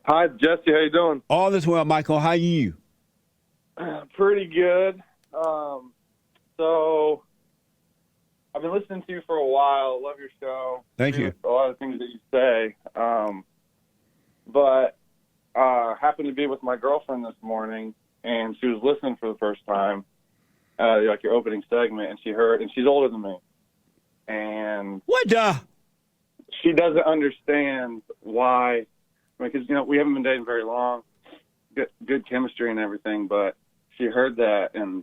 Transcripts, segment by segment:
Hi, Jesse. How you doing? All is well, Michael. How are you? Pretty good. So I've been listening to you for a while. Love your show. Thank Agree you. with a lot of things that you say. But happened to be with my girlfriend this morning, and she was listening for the first time, like your opening segment, and she heard, and she's older than me, and What the? she doesn't understand why. Because we haven't been dating very long, good chemistry and everything, but she heard that and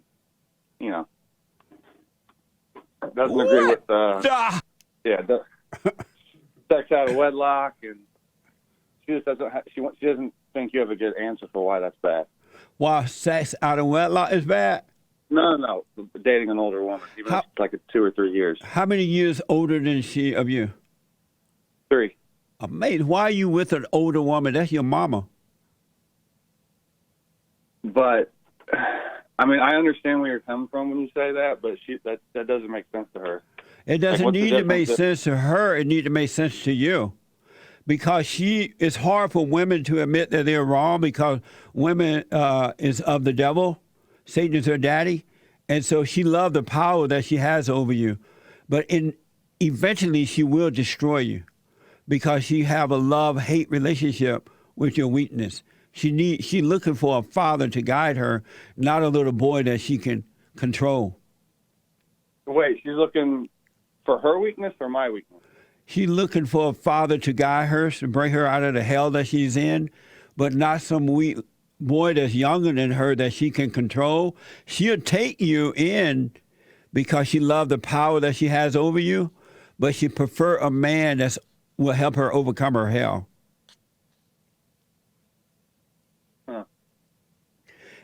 doesn't agree with sex out of wedlock, and she just doesn't. She doesn't think you have a good answer for why that's bad. Why sex out of wedlock is bad? No, dating an older woman, even if it's like 2 or 3 years. How many years older than she of you? 3. Amazing. Why are you with an older woman? That's your mama. But I mean, I understand where you're coming from when you say that, but that doesn't make sense to her. It doesn't what's the need to make difference sense to her. It needs to make sense to you. Because it's hard for women to admit that they're wrong because women is of the devil. Satan is her daddy. And so she loves the power that she has over you. But eventually she will destroy you because she have a love-hate relationship with your weakness. She looking for a father to guide her, not a little boy that she can control. Wait, she's looking for her weakness or my weakness? She's looking for a father to guide her, to bring her out of the hell that she's in, but not some weak boy that's younger than her that she can control. She'll take you in because she loves the power that she has over you, but she prefer a man that will help her overcome her hell. Huh.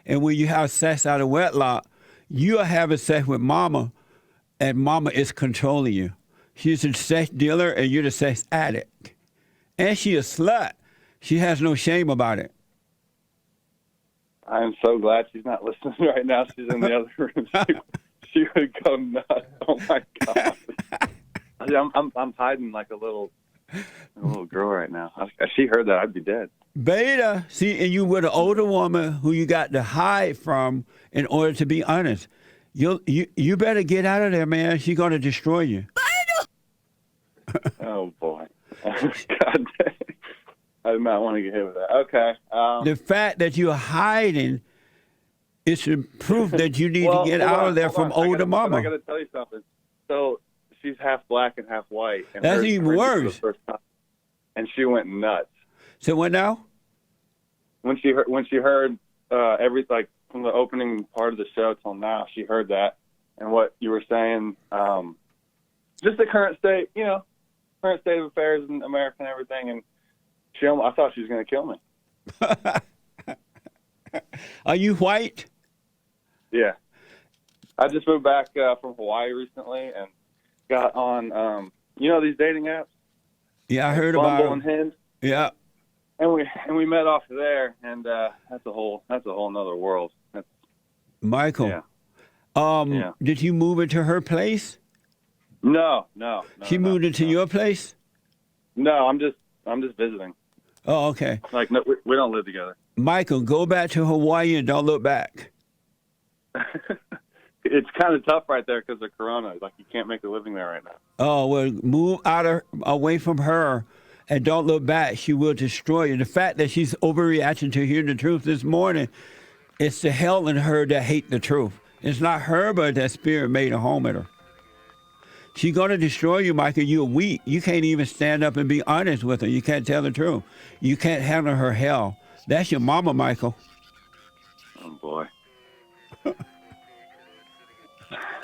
And when you have sex out of wedlock, you are having sex with mama, and mama is controlling you. She's a sex dealer, and you're the sex addict. And she a slut. She has no shame about it. I am so glad she's not listening right now. She's in the other room. She would go nuts. Oh my God. I'm hiding like a little girl right now. If she heard that, I'd be dead. Beta. See, and you with an older woman who you got to hide from in order to be honest. You better get out of there, man. She's going to destroy you. Oh, boy. God dang. I did not want to get hit with that. Okay. The fact that you're hiding is proof that you need to get out of there from older mama. I got to tell you something. So she's half black and half white. And that's even worse. And she went nuts. So what now? When she heard everything, from the opening part of the show till now, she heard that and what you were saying. Just the current state, current state of affairs in America and everything, and I thought she was going to kill me. Are you white? Yeah. I just moved back from Hawaii recently and got on, these dating apps? Yeah, I heard Bumble about them. And Hinge. Yeah. And we met off there, and that's a whole nother world. Michael. Yeah. Did you move into her place? No. She moved into your place? No, I'm just visiting. Oh, okay. Like, no, we don't live together. Michael, go back to Hawaii and don't look back. It's kind of tough right there because of Corona. Like, you can't make a living there right now. Oh, well, move away from her and don't look back. She will destroy you. The fact that she's overreacting to hearing the truth this morning, it's the hell in her that hate the truth. It's not her, but that spirit made a home at her. She's going to destroy you, Michael. You're weak. You can't even stand up and be honest with her. You can't tell the truth. You can't handle her hell. That's your mama, Michael. Oh, boy. All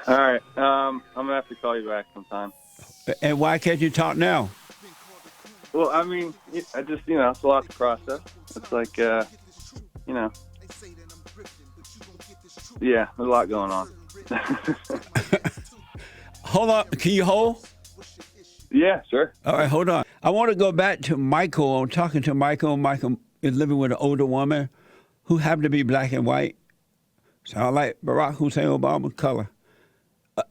right. I'm going to have to call you back sometime. And why can't you talk now? Well, I mean, I just, it's a lot to process. It's like, yeah, there's a lot going on. Hold on. Can you hold? Yeah, sure. All right, hold on. I want to go back to Michael. I'm talking to Michael. Michael is living with an older woman who happened to be black and white. Sound like Barack Hussein Obama color.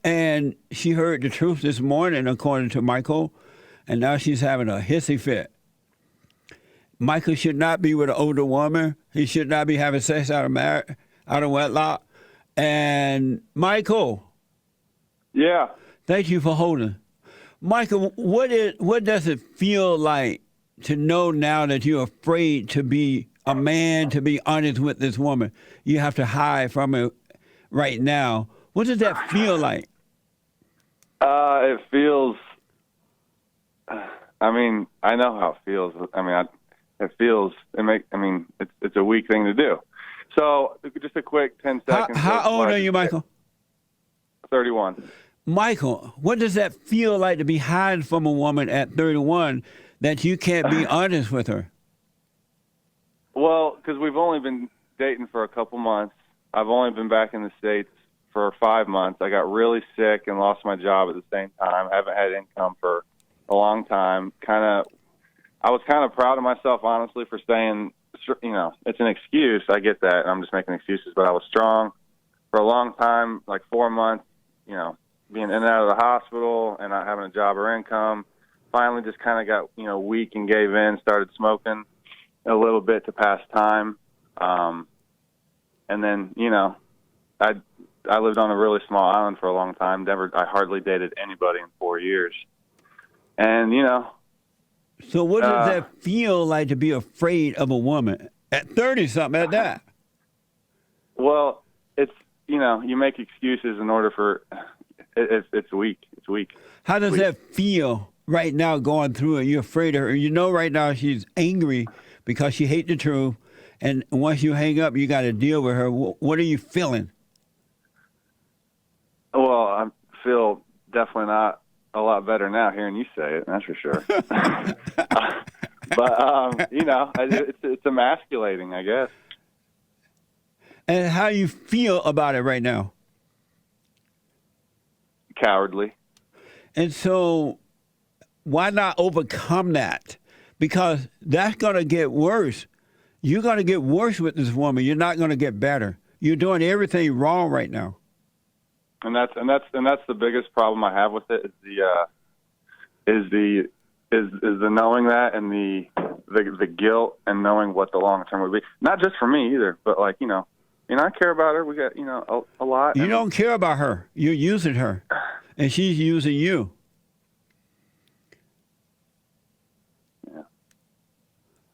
And she heard the truth this morning, according to Michael, and now she's having a hissy fit. Michael should not be with an older woman. He should not be having sex out of wedlock. And Michael, Yeah. thank you for holding. Michael, what does it feel like to know now that you're afraid to be a man, to be honest with this woman? You have to hide from her right now. What does that feel like? It feels. I mean, I know how it feels. I mean, it feels. It's a weak thing to do. So, just a quick 10 seconds. How old are you, Michael? 31. Michael, what does that feel like to be hiding from a woman at 31 that you can't be honest with her? Well, because we've only been dating for a couple months. I've only been back in the States for 5 months. I got really sick and lost my job at the same time. I haven't had income for a long time. I was kind of proud of myself, honestly, for saying, it's an excuse. I get that. I'm just making excuses, but I was strong for a long time, like 4 months, being in and out of the hospital and not having a job or income. Finally just kind of got, weak and gave in, started smoking a little bit to pass time. And then, I lived on a really small island for a long time. I hardly dated anybody in 4 years. And, So what does that feel like to be afraid of a woman at 30-something at that? Well, it's, you make excuses in order for, it's weak. It's weak. How does that feel right now going through it? You're afraid of her. You know right now she's angry because she hates the truth. And once you hang up, you got to deal with her. What are you feeling? Well, I feel definitely not a lot better now hearing you say it. That's for sure. But it's emasculating, I guess. And how you feel about it right now? Cowardly. And so, why not overcome that? Because that's going to get worse. You're going to get worse with this woman. You're not going to get better. You're doing everything wrong right now. And that's the biggest problem I have with it is the knowing that and the guilt and knowing what the long term would be. Not just for me either, but I care about her. We got a lot. You don't care about her. You're using her, and she's using you. Yeah.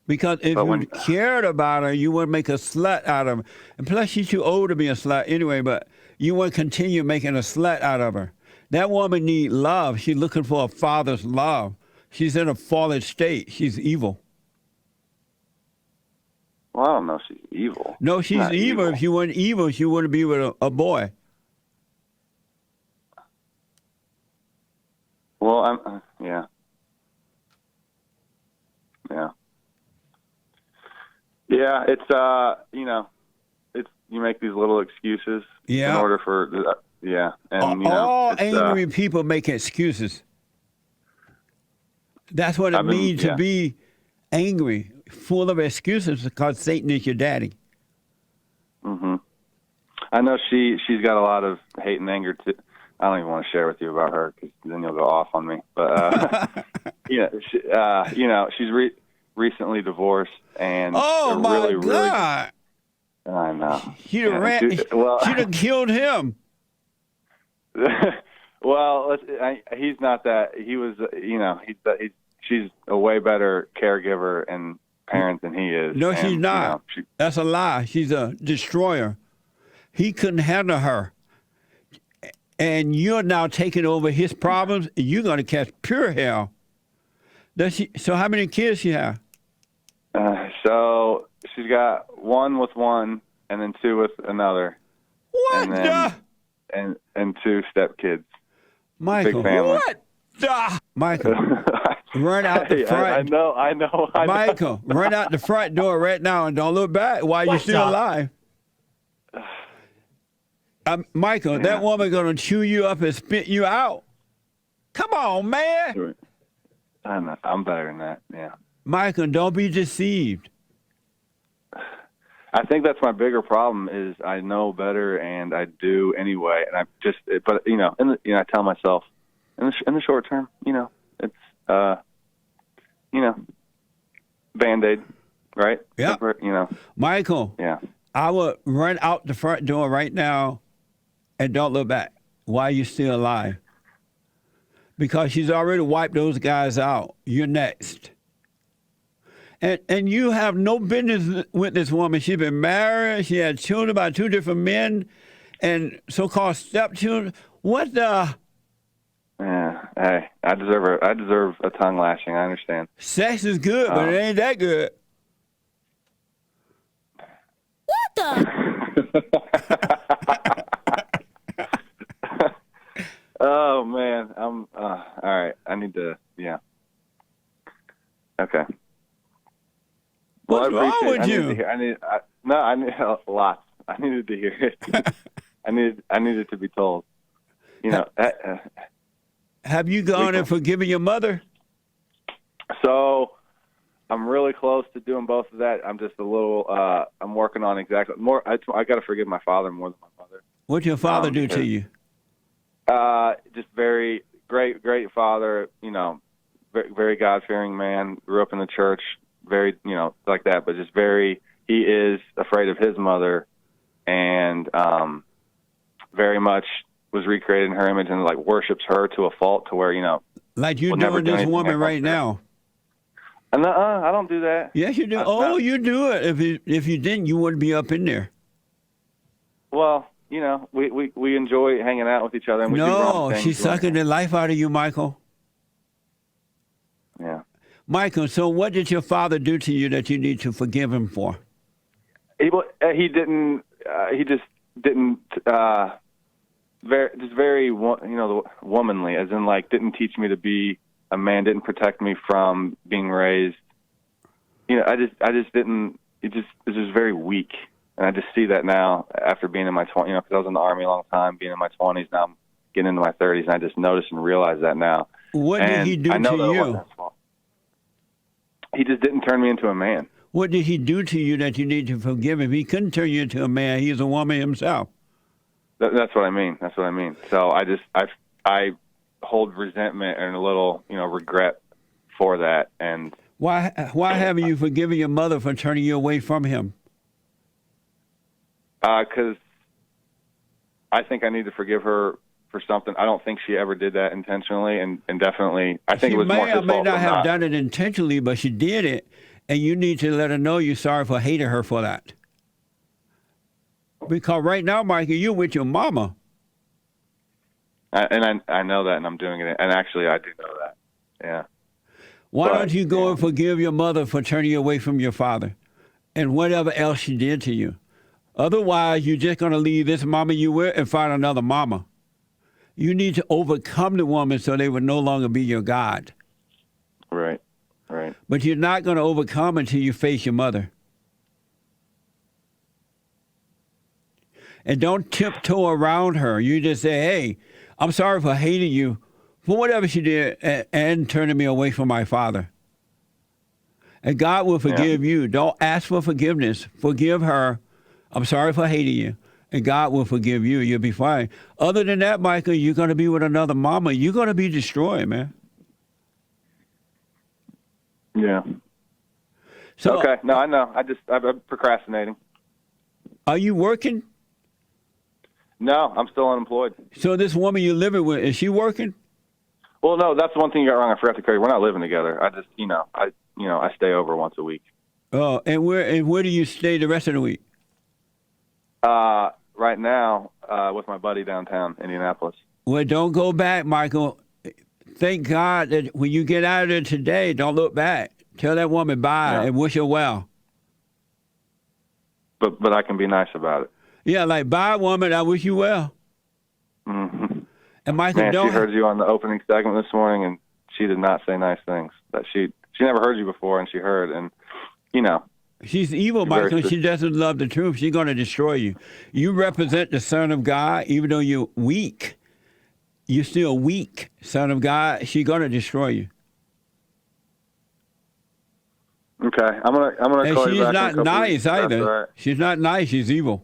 Because if you cared about her, you wouldn't make a slut out of her. And plus, she's too old to be a slut anyway, but you wouldn't continue making a slut out of her. That woman needs love. She's looking for a father's love. She's in a fallen state. She's evil. Well, I don't know if she's evil. No, she's evil. If she wasn't evil, she wouldn't be with a boy. Well, yeah. Yeah, it's it's you make these little excuses in order for and all angry people make excuses. That's what it means to be angry, full of excuses, because Satan is your daddy. Mm-hmm. I know she's got a lot of hate and anger too. I don't even want to share with you about her because then you'll go off on me. But she's recently divorced, and oh my really, God! Really, I know. She'd have killed him. Well, he's not that. He was, she's a way better caregiver and parent than he is. No, she's not. That's a lie. She's a destroyer. He couldn't handle her. And you're now taking over his problems, and you're going to catch pure hell. So how many kids she have? So she's got one with one, and then two with another. What the? And two stepkids. Michael, big family. What the? Michael, run out the front. I know. Michael, run out the front door right now and don't look back while you're still alive. Michael, that woman going to chew you up and spit you out. Come on, man. I'm better than that, yeah. Michael, don't be deceived. I think that's my bigger problem is I know better and I do anyway. And I tell myself in the short term, it's, Band-Aid. right? Yeah. You know. Michael, Yeah. I would run out the front door right now and don't look back while you're still alive. Because she's already wiped those guys out. You're next. And you have no business with this woman. She's been married. She had children by 2 different men and so-called stepchildren. What the? Yeah. Hey, I deserve a tongue lashing. I understand. Sex is good, but it ain't that good. What the? Oh man, I'm all right. I need to. Yeah. Okay. Well, What's wrong with I you? need to hear. I need lots. I needed to hear it. I needed to be told. You know. Have you gone and forgiven your mother? So, I'm really close to doing both of that. I'm just a little. I'm working on exactly more. I got to forgive my father more than my mother. What'd your father do to you? Just very great father. You know, very, very God-fearing man. Grew up in the church. Very, you know, like that. But just very. He is afraid of his mother, and very much was recreated in her image and like worships her to a fault, to where, you know, like you're doing this woman right now. I don't do that. Yes, you do. You do it. If you didn't, you wouldn't be up in there. Well, you know, we enjoy hanging out with each other. And we do wrong things. She's sucking the life out of you, Michael. Yeah. Michael, so what did your father do to you that you need to forgive him for? He didn't. He just didn't. Very, womanly, as in like didn't teach me to be a man, didn't protect me from being raised. You know, I just didn't. It was just very weak, and I just see that now after being in my 20s. You know, because I was in the Army a long time, being in my 20s. Now I'm getting into my 30s, and I just notice and realize that now. What did he do to you? He just didn't turn me into a man. What did he do to you that you need to forgive him? He couldn't turn you into a man. He's a woman himself. That's what I mean. That's what I mean. So I hold resentment and a little, you know, regret for that. And why haven't you forgiven your mother for turning you away from him? Because I think I need to forgive her for something. I don't think she ever did that intentionally, and definitely I think it was more his fault. She may or may not have done it intentionally, but she did it, and you need to let her know you're sorry for hating her for that. Because right now, Michael, you're with your mama. And I know that, and I'm doing it. And actually, I do know that. Yeah. Why don't you go and forgive your mother for turning you away from your father and whatever else she did to you? Otherwise, you're just going to leave this mama you with and find another mama. You need to overcome the woman so they would no longer be your God. Right, right. But you're not going to overcome until you face your mother. And don't tiptoe around her. You just say, hey, I'm sorry for hating you for whatever she did and turning me away from my father. And God will forgive you. Don't ask for forgiveness. Forgive her. I'm sorry for hating you. And God will forgive you. You'll be fine. Other than that, Michael, you're going to be with another mama. You're going to be destroyed, man. Yeah. So, okay. No, I know. I'm procrastinating. Are you working? No, I'm still unemployed. So this woman you're living with, is she working? Well, no, that's one thing you got wrong. I forgot to tell you. We're not living together. I just, I stay over once a week. Oh, and where do you stay the rest of the week? Right now, with my buddy downtown, Indianapolis. Well, don't go back, Michael. Thank God that when you get out of there today, don't look back. Tell that woman bye and wish her well. But I can be nice about it. Yeah, like, bye, woman, I wish you well. Mm-hmm. And Michael, Man, she heard you on the opening segment this morning, and she did not say nice things. That she never heard you before, and she heard, and, you know. She's evil, Michael. She doesn't love the truth. She's going to destroy you. You represent the Son of God, even though you're weak. You're still weak, Son of God. She's going to destroy you. Okay, I'm gonna call you back. And she's not nice either. Right. She's not nice. She's evil.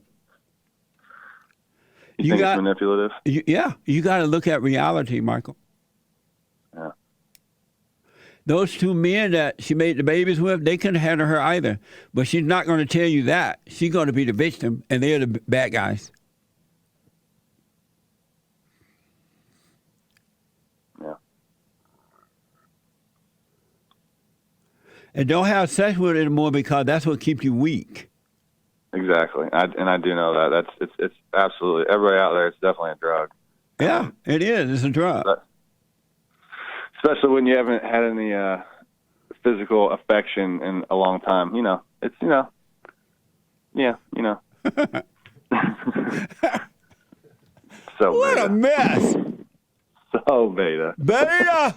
You think it's manipulative? You got to look at reality, Michael. Yeah. Those two men that she made the babies with, they couldn't handle her either. But she's not going to tell you that. She's going to be the victim, and they're the bad guys. Yeah. And don't have sex with her anymore because that's what keeps you weak. Exactly. I do know that. It's absolutely, everybody out there, it's definitely a drug. Yeah, it is. It's a drug. But, especially when you haven't had any physical affection in a long time. It's, yeah, So what beta. a mess. So beta. Beta.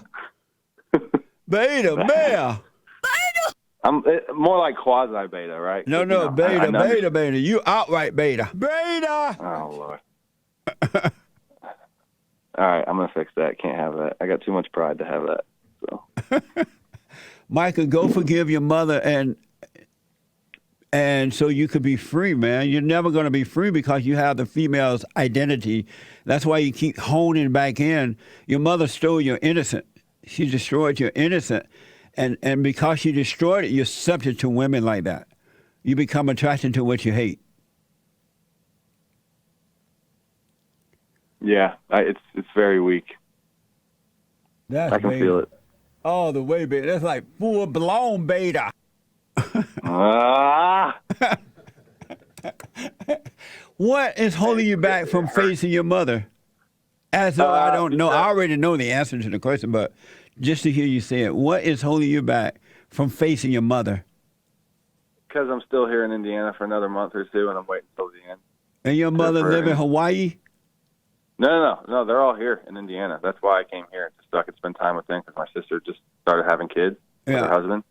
Beta. I'm more like quasi beta, right? No, beta. You outright beta. Beta. Oh, Lord. All right, I'm going to fix that. Can't have that. I got too much pride to have that. So, Michael, go forgive your mother and so you could be free, man. You're never going to be free because you have the female's identity. That's why you keep honing back in. Your mother stole your innocence. She destroyed your innocence. And because she destroyed it, you're subject to women like that. You become attracted to what you hate. yeah, it's very weak. That's I can beta. feel it. All the way beta. That's like full-blown beta. Ah! What is holding you back from facing your mother? As though I don't know. I already know the answer to the question, but just to hear you say it, what is holding you back from facing your mother? Because I'm still here in Indiana for another month or two, and I'm waiting until the end. And your mother live in Hawaii? No, they're all here in Indiana. That's why I came here, just so I could spend time with them, because my sister just started having kids with her husband.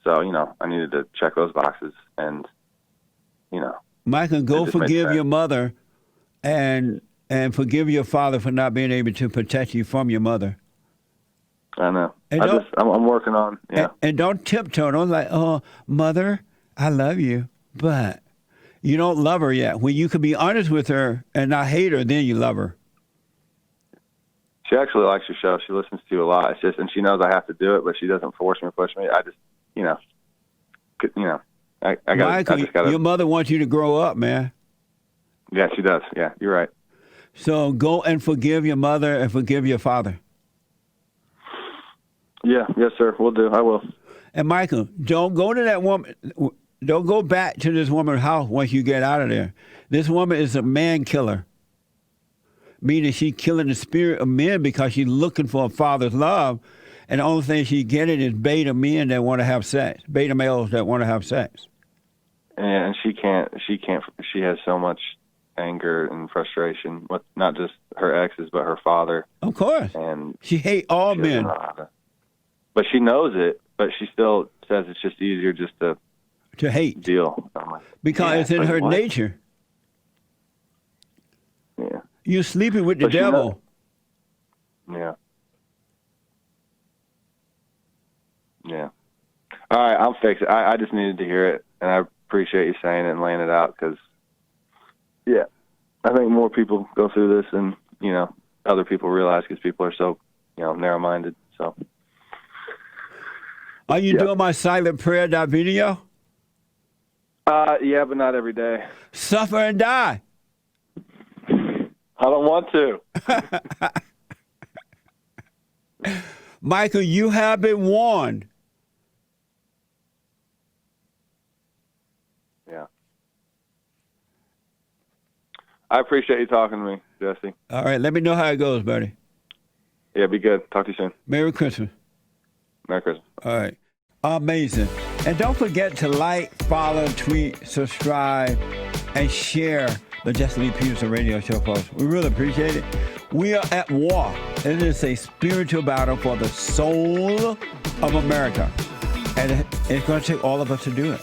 So, I needed to check those boxes, and, Michael, go forgive your mother and forgive your father for not being able to protect you from your mother. I know. And I'm working on, yeah. And don't tiptoe. Don't like, oh, mother, I love you, but you don't love her yet. When you can be honest with her and not hate her, then you love her. She actually likes your show. She listens to you a lot. It's just, and she knows I have to do it, but she doesn't force me or push me. I just, Michael, your mother wants you to grow up, man. Yeah, she does. Yeah, you're right. So go and forgive your mother and forgive your father. Yeah, yes, sir. We'll do. I will. And Michael, don't go to that woman. Don't go back to this woman's house once you get out of there. This woman is a man killer, meaning she's killing the spirit of men because she's looking for a father's love, and the only thing she's getting is beta men that want to have sex, beta males that want to have sex. And she can't. She has so much anger and frustration with not just her exes, but her father. Of course. And she hates all men. But she knows it, but she still says it's just easier just to hate. Deal. Because it's in her nature. Yeah. You're sleeping with the devil. Yeah. Yeah. All right, I'll fix it. I just needed to hear it, and I appreciate you saying it and laying it out because, yeah, I think more people go through this and, other people realize because people are so, narrow-minded. So. Are you doing my silent prayer video? Yeah, but not every day. Suffer and die. I don't want to. Michael, you have been warned. Yeah. I appreciate you talking to me, Jesse. All right, let me know how it goes, buddy. Yeah, be good. Talk to you soon. Merry Christmas. Merry Christmas. All right. Amazing. And don't forget to like, follow, tweet, subscribe, and share the Jesse Lee Peterson radio show, folks. We really appreciate it. We are at war. It is a spiritual battle for the soul of America. And it's going to take all of us to do it.